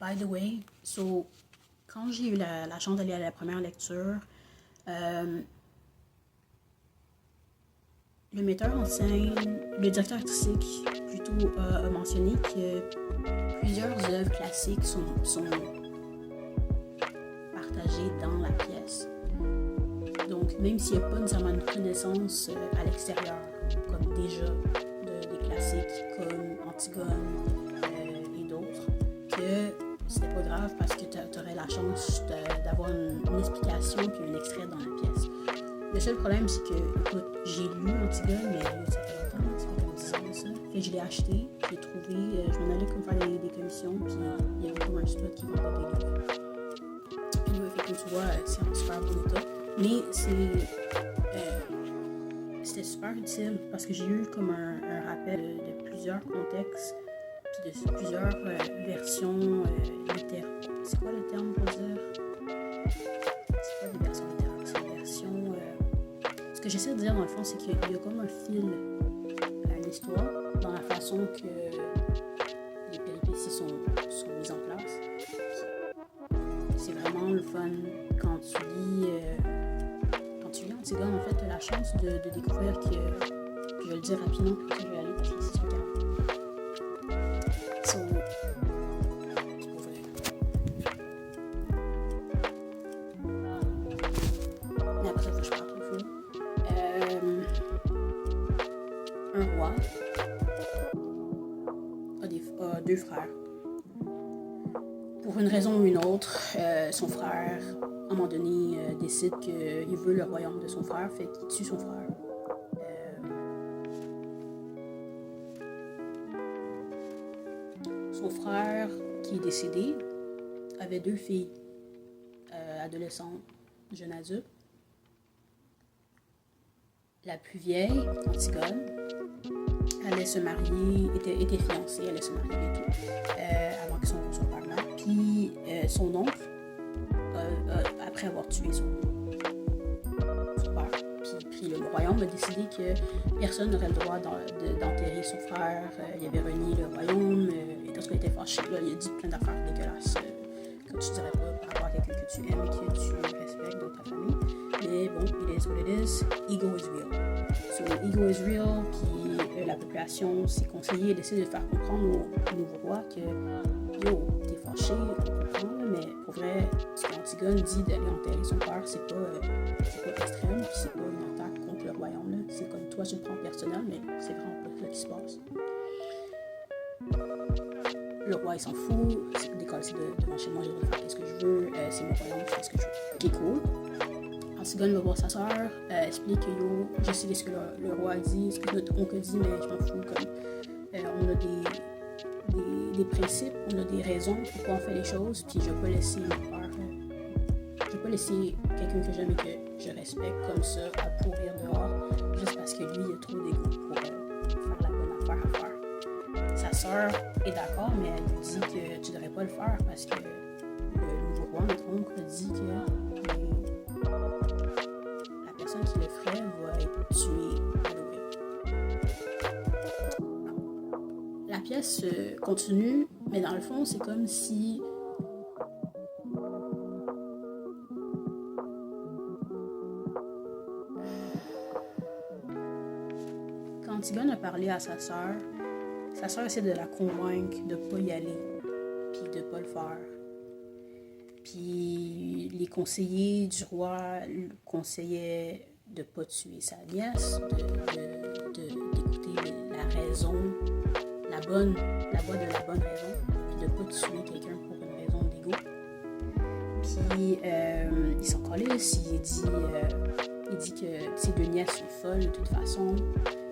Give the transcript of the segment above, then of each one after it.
by the way, quand j'ai eu la chance d'aller à la première lecture, le metteur en scène, le directeur artistique plutôt, a mentionné que plusieurs œuvres classiques sont partagées dans la pièce. Donc, même s'il n'y a pas nécessairement une connaissance à l'extérieur, comme déjà des classiques comme Antigone et d'autres, que c'était pas grave parce que tu aurais la chance d'avoir une explication puis un extrait dans la pièce. Le seul problème, c'est que, écoute, j'ai lu Antigone, mais ça fait longtemps, ça fait comme 10 ans ça. Fait que je l'ai acheté, je l'ai trouvé, je m'en allais comme faire des commissions, puis il y avait comme un spot qui vendait des livres. Fait que tu vois, c'est en super bon état. Mais c'était super utile parce que j'ai eu comme un rappel de plusieurs contextes puis de plusieurs versions littéraires. C'est quoi le terme pour dire? C'est pas des versions littéraires, c'est des versions... Ce que j'essaie de dire dans le fond, c'est qu'il y a comme un fil à l'histoire dans la façon que les péripéties sont mises en place. C'est vraiment le fun quand tu lis Antigone. En fait, tu as la chance de découvrir que, je vais le dire rapidement, puis je vais aller parce que c'est super calme. C'est pas vrai. Mais après, faut que je parle trop fou. Un roi a deux frères. Pour une raison ou une autre, son frère, à un moment donné, décide qu'il veut le royaume de son frère, fait qu'il tue son frère. Son frère, qui est décédé, avait deux filles, adolescentes, jeunes adultes. La plus vieille, Antigone, allait se marier, était fiancée, allait se marier et tout, avant que son père meure. Puis son oncle, après avoir tué son père, puis le royaume a décidé que personne n'aurait le droit d'enterrer son frère. Il avait renié le royaume, et parce qu'il était fâché, là, il a dit plein d'affaires dégueulasses que tu dirais pas par rapport à quelqu'un que tu aimes et que tu respectes dans ta famille. Mais bon, it is what it is. Ego is real. So, ego is real, puis la population s'est conseillée d'essayer de faire comprendre au nouveau roi que yo, t'es fâché, on comprend, mais pour vrai, ce qu'Antigone dit d'aller enterrer son père, c'est pas extrême, puis c'est pas une attaque contre le royaume, là. C'est comme toi, tu le prends personnel, mais c'est vraiment pas ça qui se passe. Le roi, il s'en fout, c'est décoller devant chez moi, j'ai le droit de faire ce que je veux, c'est mon royaume, je fais ce que je veux. Ok, cool. Antigone va voir sa soeur, explique que yo, je sais ce que le roi a dit, ce que notre oncle dit, mais je m'en fous, comme on a des principes, on a des raisons pourquoi on fait les choses, puis je vais pas laisser je vais pas laisser quelqu'un que j'aime et que je respecte comme ça à pourrir dehors, juste parce que lui, il a trop d'égo pour faire la bonne affaire à faire. Sa sœur est d'accord, mais elle lui dit que tu devrais pas le faire parce que le nouveau roi, notre oncle, a dit que la personne qui le ferait va être tuée à l'ouest. La pièce continue, mais dans le fond, c'est comme si quand Antigone a parlé à sa sœur essaie de la convaincre de pas y aller, puis de pas le faire. Puis les conseillers du roi lui conseillaient de pas tuer sa nièce, d'écouter la raison, la voix de la bonne raison, puis de pas tuer quelqu'un pour une raison d'égo. Puis ils sont collés, il dit que ses deux nièces sont folles de toute façon,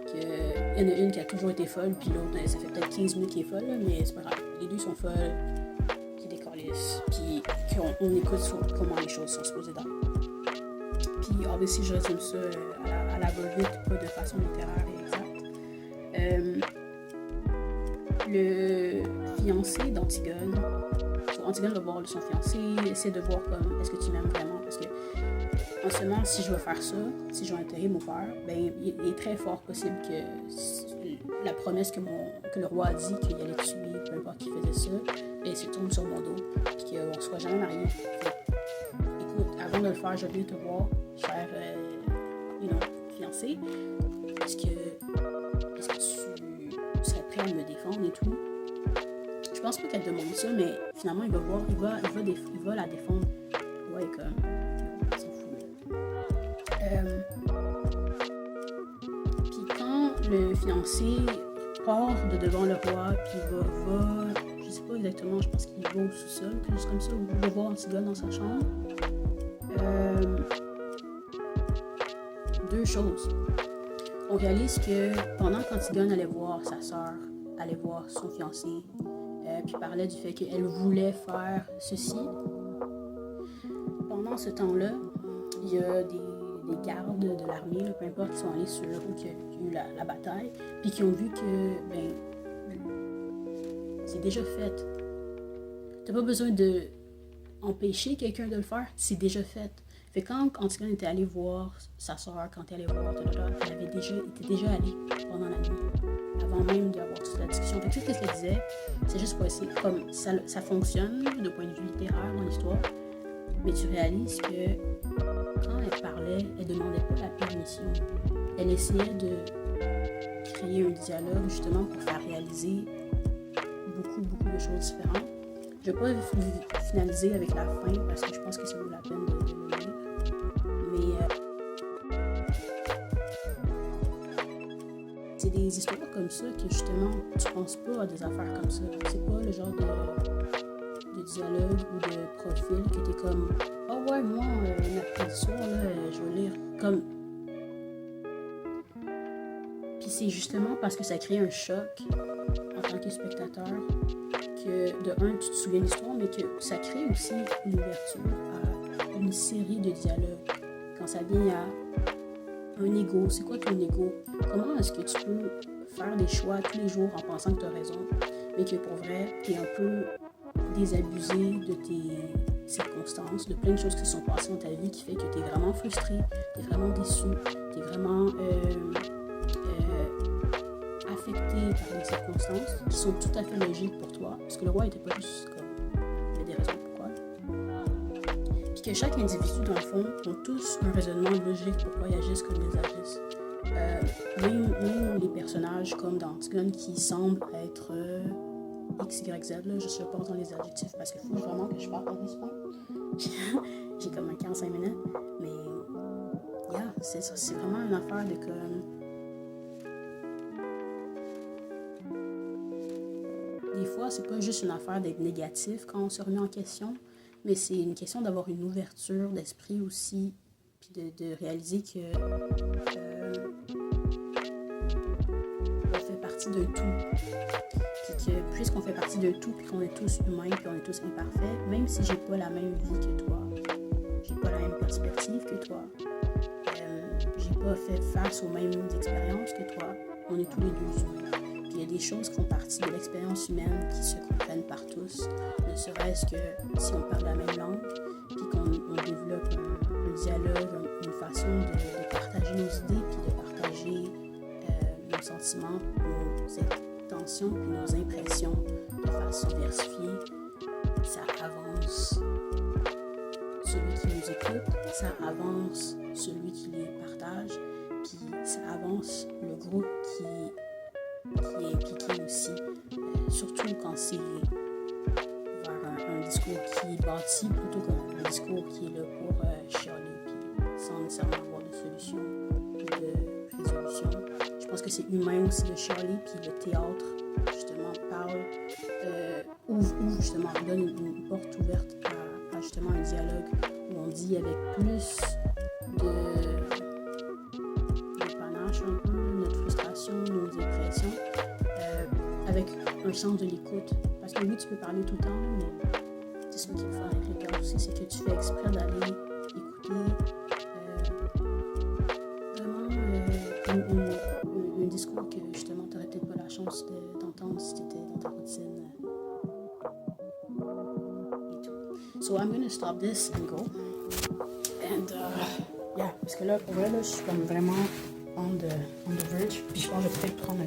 qu'il y en a une qui a toujours été folle, puis l'autre, ça fait peut-être 15 minutes qu'elle est folle, là, mais c'est pas grave. Les deux sont folles, qui décollissent, puis qu'on écoute sur comment les choses sont supposées d'être. Puis, obviously, je résume ça à la va-vite, pas de façon littéraire et exacte. Le fiancé d'Antigone, Antigone va voir son fiancé, essaie de voir comme, est-ce que tu m'aimes vraiment? Parce que, en ce moment, si je veux faire ça, si je veux enterrer mon père, ben, il est très fort possible que la promesse que le roi a dit qu'il allait tuer, peu importe qui faisait ça, et se tourne sur mon dos, puis qu'on ne soit jamais mariés. Écoute, avant de le faire, je viens te voir, cher fiancé. Est-ce que tu serais prêt à me défendre et tout? Je pense pas qu'elle demande ça, mais finalement, il va la défendre. Ouais, comme, il s'en fout. Puis quand le fiancé part de devant le roi, puis va, je sais pas exactement, je pense qu'il va au sous-sol, quelque chose comme ça, ou il va voir Antigone dans sa chambre. Deux choses. On réalise que pendant qu'Antigone allait voir sa sœur, allait voir son fiancé, puis parlait du fait qu'elle voulait faire ceci, pendant ce temps-là, il y a des gardes de l'armée, peu importe, qui sont allés sur où il y a eu la bataille, puis qui ont vu que c'est déjà fait. T'as pas besoin de empêcher quelqu'un de le faire, c'est déjà fait. Fait quand Antigone était allée voir sa soeur, quand elle allait voir, elle était déjà allée pendant la nuit, avant même d'avoir toute la discussion. Fait que tout ce qu'elle disait, c'est juste pour essayer, comme ça fonctionne de point de vue littéraire dans l'histoire, mais tu réalises que quand elle parlait, elle demandait pas la permission. Elle essayait de créer un dialogue justement pour faire réaliser beaucoup de choses différentes. Je ne vais pas finaliser avec la fin parce que je pense que ça vaut la peine de le lire. Mais c'est des histoires comme ça que justement tu penses pas à des affaires comme ça. C'est pas le genre de dialogue ou de profil que t'es comme oh ouais, moi, mercredi soir, là, je vais lire comme. Puis c'est justement parce que ça crée un choc en tant que spectateur que de un, tu te souviens de l'histoire, mais que ça crée aussi une ouverture à une série de dialogues. Quand ça vient à un ego, c'est quoi ton ego? Comment est-ce que tu peux faire des choix tous les jours en pensant que tu as raison, mais que pour vrai, tu es un peu désabusé de tes circonstances, de plein de choses qui se sont passées dans ta vie qui fait que tu es vraiment frustré, tu es vraiment déçu, tu es vraiment affecté par les circonstances qui sont tout à fait logiques pour toi, parce que le roi était pas juste comme il y a des raisons pourquoi. Puis que chaque individu dans le fond ont tous un raisonnement logique pourquoi ils agissent comme ils agissent. Même les personnages comme dans Antigone qui semblent être X, Y, Z, là, je sais pas dans les adjectifs parce qu'il faut vraiment que je parle en ce point. J'ai comme un 45 minutes, mais yeah, c'est ça, c'est vraiment une affaire de comme. Des fois, c'est pas juste une affaire d'être négatif quand on se remet en question, mais c'est une question d'avoir une ouverture d'esprit aussi, puis de réaliser que on fait partie d'un tout. Puis que puisqu'on fait partie d'un tout, puis qu'on est tous humains, puis on est tous imparfaits, même si j'ai pas la même vie que toi, j'ai pas la même perspective que toi, j'ai pas fait face aux mêmes expériences que toi, on est tous les deux humains. Il y a des choses qui font partie de l'expérience humaine qui se comprennent par tous, ne serait-ce que si on parle la même langue, puis qu'on développe un dialogue, une façon de partager nos idées, puis de partager nos sentiments, nos intentions, puis nos impressions de façon diversifiée. Ça avance celui qui nous écoute, ça avance celui qui les partage, puis ça avance le groupe qui est impliqué aussi, surtout quand c'est vers un discours qui est bâti plutôt qu'un discours qui est là pour chialer, puis sans nécessairement avoir de solution ou de résolution. Je pense que c'est humain aussi de chialer, puis le théâtre justement parle, ouvre justement, donne une porte ouverte à justement un dialogue où on dit avec plus de panache un peu notre frustration, nos impressions, avec un sens de l'écoute. Parce que oui, tu peux parler tout le temps, mais c'est ça qu'il faut faire avec le cœur aussi, c'est que tu fais exprès d'aller écouter vraiment un discours que justement tu n'aurais peut-être pas la chance d'entendre si tu étais dans ta routine et tout. So I'm gonna stop this and go. And yeah, parce que là, pour vrai, là, je suis comme vraiment on the verge, puis je pense que je vais peut-être prendre